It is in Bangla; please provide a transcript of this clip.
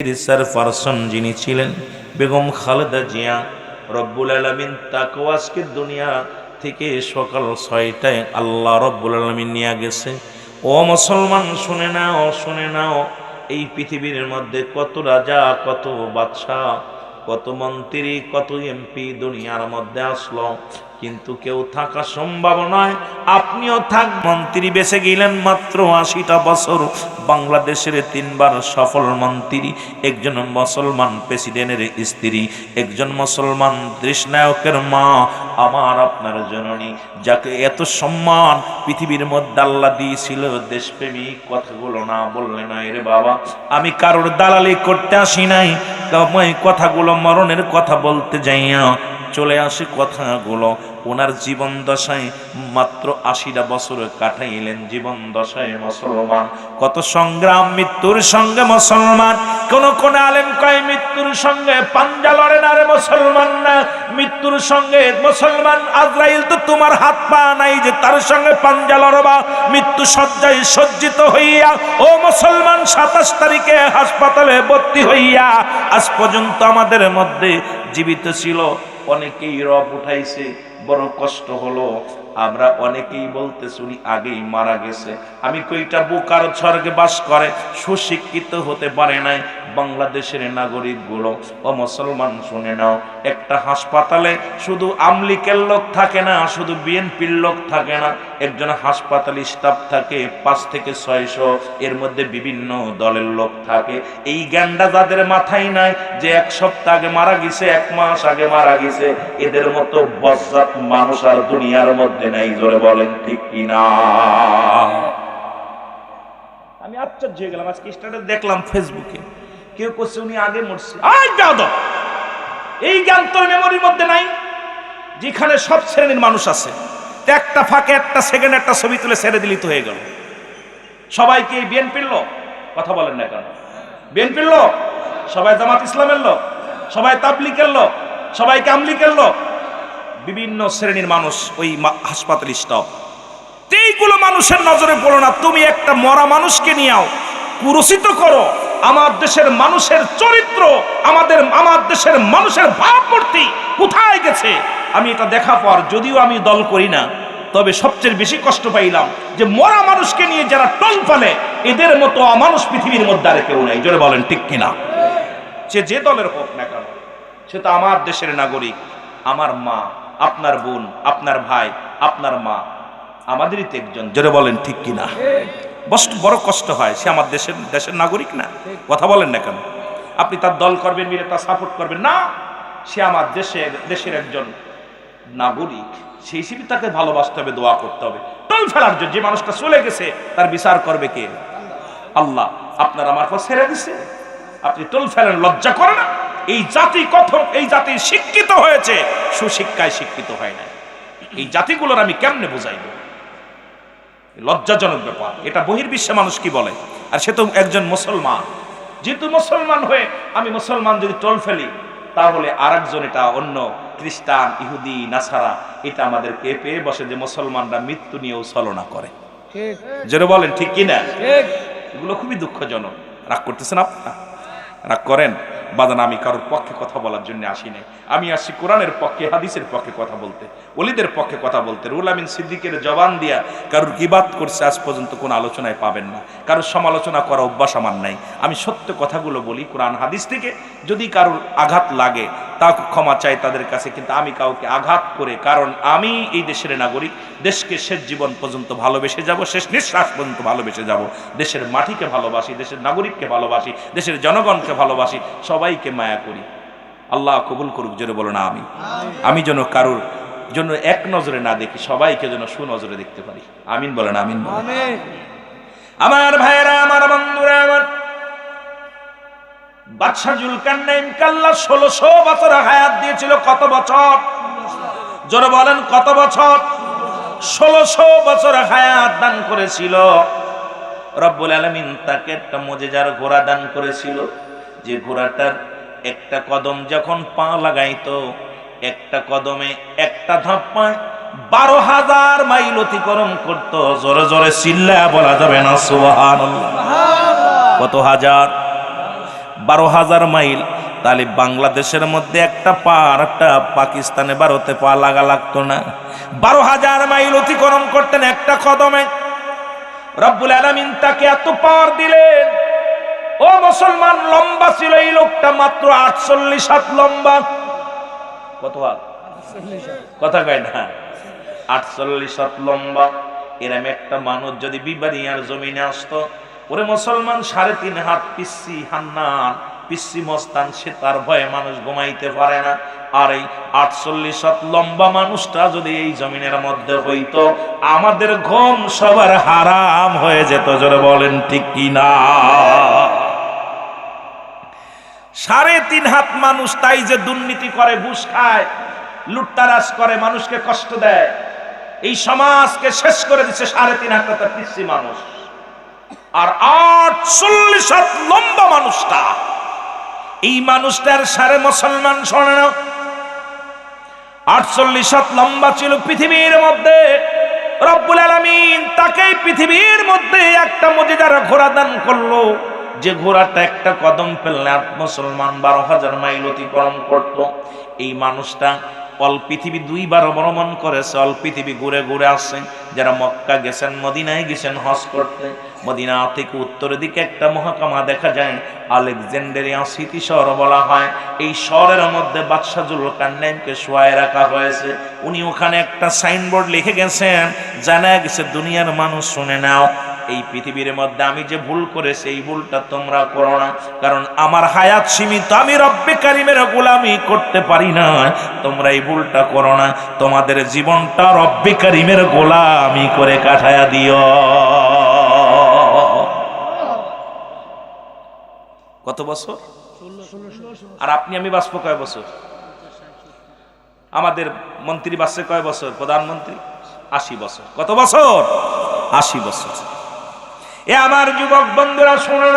পারসন যিনি ছিলেন বেগম খালেদা জিয়া, রব্বুল আলামিন তাকে আজকে দুনিয়া থেকে সকাল 6টায় আল্লাহ রব্বুল আলামিন নিয়ে গেছে। ও মুসলমান শুনে নাও, শুনে নাও, এই পৃথিবীর মধ্যে কত রাজা, কত বাদশাহ, কত মন্ত্রী, কত এমপি দুনিয়ার মধ্যে আসলো, কিন্তু কেউ থাকা সম্ভব নয়। আপনিও থাক, মন্ত্রী বেঁচে গেলেন মাত্র 80টা বছর। বাংলাদেশের 3বার সফল মন্ত্রী, একজন মুসলমান প্রেসিডেন্টের স্ত্রী, একজন মুসলমান দেশনায়কের মা, আমার আপনার জননী, যাকে এত সম্মান পৃথিবীর মধ্যে আল্লাহ দিয়েছিল। দেশপ্রেমিক কথাগুলো না বললে নয় রে বাবা। আমি কারোর দালালি করতে আসি নাই, কথাগুলো মরণের কথা বলতে যাইয়া চলে আসে কথাগুলো। ওনার জীবন দশায় মাত্র 80টা বছর কাটাইলেন জীবন দশায় মুসলমান। কত সংগ্রাম মৃত্যুর সঙ্গে মুসলমান। কোন আলেম কয় মৃত্যুর সঙ্গে পাঞ্জা লড়ে না রে মুসলমান, না মৃত্যুর সঙ্গে মুসলমান। আজরাইল তো তোমার হাত পা নাই যে তার সঙ্গে পাঞ্জা লড়বা। মৃত্যু শয্যায় সজ্জিত হইয়া ও মুসলমান 27 তারিখে হাসপাতালে ভর্তি হইয়া আজ পর্যন্ত আমাদের মধ্যে জীবিত ছিল। অনেকেই রব উঠাইছে, বড় কষ্ট হলো। আমরা অনেকেই বলতে শুনি আগেই মারা গেছে। আমি কইটা বুকার স্বর্গে বাস করে, সুশিক্ষিত হতে পারে নাই বাংলাদেশের নাগরিকগুলো। ও মুসলমান শুনে নাও, একটা হাসপাতালে শুধু আমলিকের লোক থাকে না, শুধু বিএনপির লোক থাকে না। একজন হাসপাতালে স্টাফ থাকে 5 থেকে 600, এর মধ্যে বিভিন্ন দলের লোক থাকে। এই জ্ঞানটা যাদের মাথায় নাই যে 1 সপ্তাহ আগে মারা গেছে, 1 মাস আগে মারা গেছে, এদের মতো বজ্জাত মানুষ আর দুনিয়ার মধ্যে নাই। জোরে বলেন ঠিক কিনা? আমি আশ্চর্য হয়ে গেলাম, আজকে স্ট্যাটাস দেখলাম ফেসবুকে, কেউ করছে উনি আগে মরছে। এই জ্ঞান তোর মেমোরির মধ্যে নাই, যেখানে সব শ্রেণীর মানুষ আছে। একটা ফাঁকে একটা সেকেন্ড একটা ছবি তুলে ছেড়ে দিলি তো হয়ে গেল। সবাইকে বিএনপির লোক, কথা বলেন না কেন? বিএনপির লোক, সবাই জামাত ইসলামের লোক, সবাই তাবলিগের লোক, সবাই কামলিকের লোক, বিভিন্ন শ্রেণীর মানুষ ওই হাসপাতাল স্টাফ। এইগুলো মানুষের নজরে পড়ো না। তুমি একটা মরা মানুষকে নিয়েও পুরস্কৃত করো। আমার দেশের মানুষের চরিত্র, আমার দেশের মানুষের ভাবমূর্তি কোথায় গেছে আমি এটা দেখা পর, যদিও আমি দল করি না, তবে সবচেয়ে বেশি কষ্ট পাইলাম যে মরা মানুষকে নিয়ে যারা টল পালে, এদের মতো অমানুষ পৃথিবীর মধ্যে আর কেউ নাই। জোরে বলেন ঠিক কিনা? যে দলের হোক না কেন, সে তো আমার দেশের নাগরিক। আমার মা, আপনার বোন, আপনার ভাই, আপনার মা আমাদেরই তো একজন। জোরে বলেন ঠিক কিনা? বড় কষ্ট হয়, সে আমার দেশের নাগরিক না। কথা বলেন না কেন? আপনি তার দল করবেন, মিলে তার সাপোর্ট করবেন না, সে আমার দেশের একজন নাগরিক। সেই হিসেবে তাকে ভালোবাসতে হবে, দোয়া করতে হবে। টল ফেলার জন্য যে মানুষটা চলে গেছে তার বিচার করবে কে? আল্লাহ। আপনার আমার পর ছেড়ে দিছে, আপনি টল ফেলেন, লজ্জা করে না? এই জাতি এই জাতি শিক্ষিত হয়েছে, সুশিক্ষায় শিক্ষিত হয় না। এই জাতিগুলোর আমি কেমনে বুঝাইব? লজ্জাজনক ব্যাপার। এটা বহির্বিশ্বে মানুষ কি বলে, আর সে তো একজন মুসলমান। যেহেতু মুসলমান হয়ে আমি মুসলমান যদি টল ফেলি, তাহলে আরেকজন এটা অন্য খ্রিস্টান, ইহুদি, নাসারা এটা আমাদেরকে পেয়ে বসে যে মুসলমানরা মৃত্যু নিয়েও ছলনা করে। যেটা বলেন ঠিক কিনা? এগুলো খুবই দুঃখজনক। রাগ করতেছেন আপনারা? রাগ করেন বাদান। আমি কারোর পক্ষে কথা বলার জন্য আসি নাই। আমি আসছি কোরআনের পক্ষে, হাদিসের পক্ষে কথা বলতে, ওলিদের পক্ষে কথা বলতে। রুহুল আমিন সিদ্দিকের জবান দিয়া কারোর গীবাত করছে আজ পর্যন্ত কোনো আলোচনায় পাবেন না। কারোর সমালোচনা করা অভ্যাস আমার নাই। আমি সত্য কথাগুলো বলি কোরআন হাদিস থেকে। যদি কারোর আঘাত লাগে তা ক্ষমা চাই তাদের কাছে, কিন্তু আমি কাউকে আঘাত করে, কারণ আমি এই দেশের নাগরিক, দেশকে শেষ জীবন পর্যন্ত ভালোবেসে যাব, শেষ নিঃশ্বাস পর্যন্ত ভালোবেসে যাব। দেশের মাটিকে ভালোবাসি, দেশের নাগরিককে ভালোবাসি, দেশের জনগণকে ভালোবাসি, সবাইকে মায়া করি। আল্লাহ কবুল করুক। জোরে বলো না আমি। আমি যেন কারোর জন্য এক নজরে না দেখি, সবাইকে যেন সুনজরে দেখতে পারি। আমিন বলেন। আমিন। আমার ভাইয়েরা, আমার বন্ধুরা, আমার বাদশা জুলকারনাইন আল্লাহ 1600 বছর হায়াত দিয়েছিল। কত বছর? জোরে বলেন কত বছর? 1600 বছর হায়াত দান করেছিল। রব্বুল আলামিন তাকে একটা মুজিজার ঘোড়া দান করেছিল, যে ঘোড়াটার একটা কদম যখন পা লাগাইতো, একটা কদমে একটা ধাপ্পায় 12,000 মাইল অতিক্রম করত। জোরে জোরে চিল্লায়া বলা যাবে না সুবহানাল্লাহ? কত হাজার? 12,000 মাইল, তাহলে বাংলাদেশের মধ্যে একটা পা আর একটা পাকিস্তানে ভারতে পা লাগা লাগতো না। 12,000 মাইল অতিক্রম করতেন একটা কদমে। রব্বুল আলামিন তাকে এত পাওয়ার দিলেন। ও মুসলমান, লম্বা ছিল এই লোকটা মাত্র 48 হাত লম্বা। কত হাত? কথা কয় না, 48 হাত লম্বা। এরম একটা মানুষ যদি বিবারিয়ার জমিনে আসতো, ওরে মুসলমান 3.5 হাত পিচ্ছি হান্নান, পিচ্ছি মস্তান, সে তার ভয়ে মানুষ ঘুমাইতে পারে না। আর এই 48 হাত লম্বা মানুষটা যদি এই জমিনের মধ্যে হইতো, আমাদের ঘুম সবার হারাম হয়ে যেত। জোরে বলেন ঠিক কিনা? 3.5 হাত মানুষ, তাই যে দুর্নীতি করে, ঘুষ খায়, লুটতারাজ করে, মানুষকে কষ্ট দেয়, এই সমাজকে শেষ করে দিচ্ছে 3.5 হাত একটা পিচ্ছি মানুষ। আর 48 হাত লম্বা মানুষটা, এই মানুষটার সারে মুসলমান শোনে না, 48 হাত লম্বা ছিল পৃথিবীর মধ্যে। রব্বুল আলামিন তাকে পৃথিবীর মধ্যে একটা মুজিজার ঘোড়া দান করলো, যে ঘোড়াটা একটা কদম ফেললে মুসলমান 12,000 মাইল অতিক্রম করত। এই মানুষটা অল পৃথিবী 2 বার ভ্রমণ করেছে, অল পৃথিবী ঘুরে ঘুরে আসছে। যারা মক্কা গেছেন, মদিনায় গেছেন হজ করতে, মদিনা থেকে উত্তরের দিকে একটা মহকামা দেখা যায়, আলেকজান্ডারিয়া স্মৃতি শহর বলা হয়। এই শহরের মধ্যে বাদশাহ জুলকারনাইনকে শোয়ায় রাখা হয়েছে। উনি ওখানে একটা সাইনবোর্ড লিখে গেছেন, জানা গেছে দুনিয়ার মানুষ শুনে নাও, এই পৃথিবীর মধ্যে আমি যে ভুল করেছি, এই ভুলটা তোমরা করো না, কারণ আমার হায়াত সীমিত, আমি রব্বে কারিমের গোলামি করতে পারি না। তোমরা এই ভুলটা করো না, তোমাদের জীবনটা রব্বে কারিমের গোলামি করে কাটায়া দিও। কত বছর? আর আপনি আমি বাঁচবো কয় বছর? আমাদের মন্ত্রী বাঁচছে কয় বছর? প্রধানমন্ত্রী 80 বছর। কত বছর? 80 বছর। এ আমার যুবক বন্ধুরা, শোনো না,